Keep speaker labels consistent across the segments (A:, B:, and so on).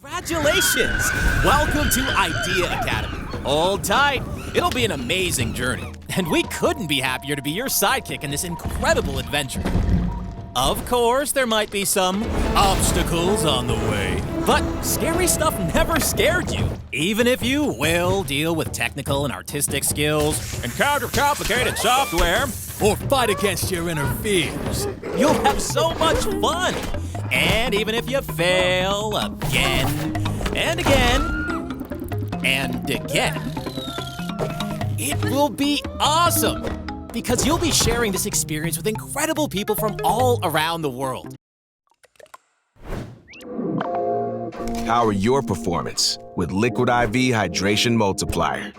A: Congratulations! Welcome to Idea Academy. Hold tight. It'll be an amazing journey. And we couldn't be happier to be your sidekick in this incredible adventure. Of course, there might be some obstacles on the way, but scary stuff never scared you. Even if you will deal with technical and artistic skills, encounter complicated software, or fight against your inner fears, you'll have so much fun. And even if you fail again and again and again, it will be awesome because you'll be sharing this experience with incredible people from all around the world.
B: Power your performance with Liquid IV Hydration Multiplier.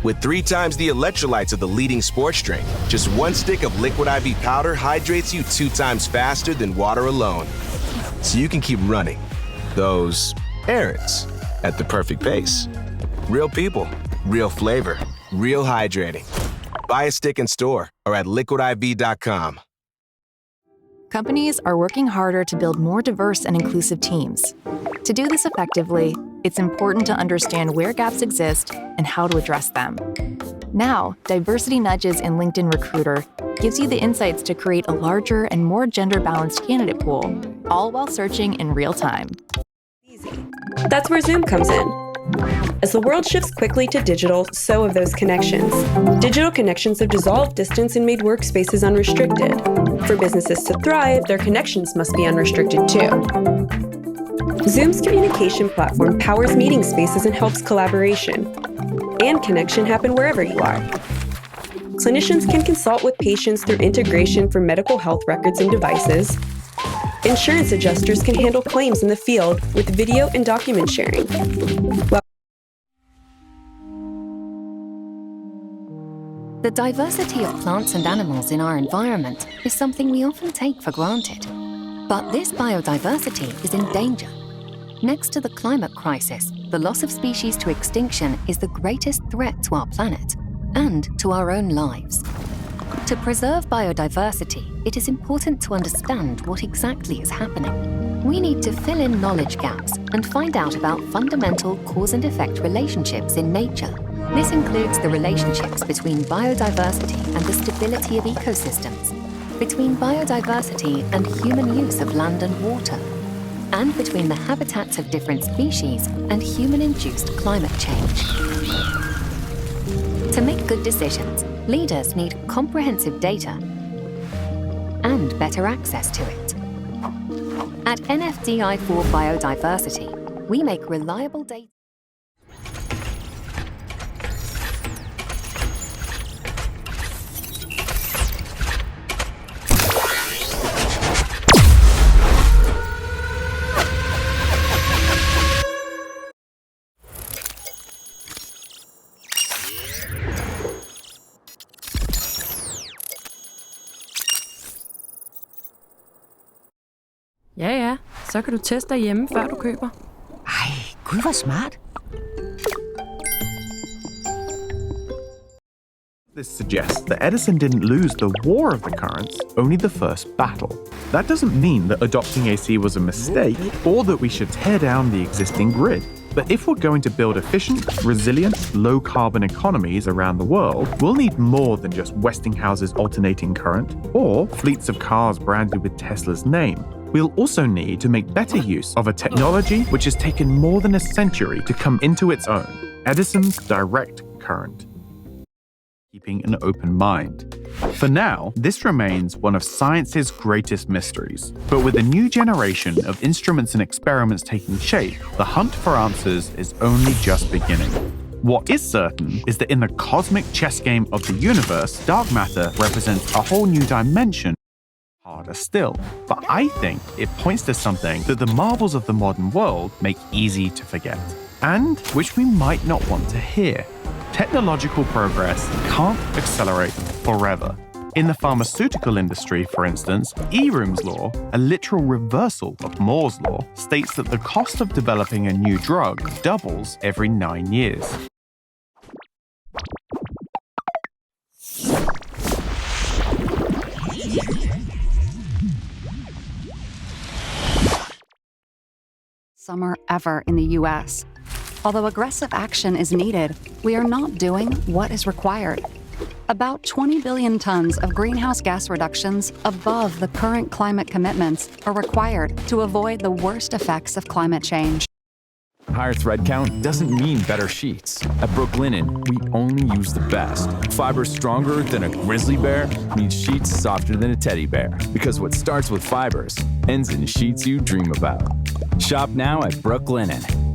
B: With 3 times the electrolytes of the leading sports drink, just 1 stick of Liquid IV powder hydrates you 2 times faster than water alone. So you can keep running those errands at the perfect pace. Real people, real flavor, real hydrating. Buy a stick in store or at liquidiv.com.
C: Companies are working harder to build more diverse and inclusive teams. To do this effectively, it's important to understand where gaps exist and how to address them. Now, Diversity Nudges in LinkedIn Recruiter gives you the insights to create a larger and more gender-balanced candidate pool, all while searching in real time.
D: Easy. That's where Zoom comes in. As the world shifts quickly to digital, so have those connections. Digital connections have dissolved distance and made workspaces unrestricted. For businesses to thrive, their connections must be unrestricted too. Zoom's communication platform powers meeting spaces and helps collaboration and connection happen wherever you are. Clinicians can consult with patients through integration for medical health records and devices. Insurance adjusters can handle claims in the field with video and document sharing.
E: The diversity of plants and animals in our environment is something we often take for granted. But this biodiversity is in danger. Next to the climate crisis, the loss of species to extinction is the greatest threat to our planet and to our own lives. To preserve biodiversity, it is important to understand what exactly is happening. We need to fill in knowledge gaps and find out about fundamental cause and effect relationships in nature. This includes the relationships between biodiversity and the stability of ecosystems, between biodiversity and human use of land and water, and between the habitats of different species and human-induced climate change. To make good decisions, leaders need comprehensive data and better access to it. At NFDI for Biodiversity, we make reliable data.
F: Ja, så kan du teste derhjemme, før du køber.
G: Ej, gud hvor smart.
H: This suggests that Edison didn't lose the war of the currents, only the first battle. That doesn't mean that adopting AC was a mistake or that we should tear down the existing grid. But if we're going to build efficient, resilient, low-carbon economies around the world, we'll need more than just Westinghouse's alternating current or fleets of cars branded with Tesla's name. We'll also need to make better use of a technology which has taken more than a century to come into its own, Edison's direct current. Keeping an open mind. For now, this remains one of science's greatest mysteries. But with a new generation of instruments and experiments taking shape, the hunt for answers is only just beginning. What is certain is that in the cosmic chess game of the universe, dark matter represents a whole new dimension. Harder still, but I think it points to something that the marvels of the modern world make easy to forget, and which we might not want to hear. Technological progress can't accelerate forever. In the pharmaceutical industry, for instance, Eroom's law, a literal reversal of Moore's law, states that the cost of developing a new drug doubles every 9 years.
C: summer ever in the U.S. Although aggressive action is needed, we are not doing what is required. About 20 billion tons of greenhouse gas reductions above the current climate commitments are required to avoid the worst effects of climate change.
I: Higher thread count doesn't mean better sheets. At Brooklinen, we only use the best. Fiber stronger than a grizzly bear means sheets softer than a teddy bear. Because what starts with fibers ends in sheets you dream about. Shop now at Brooklinen.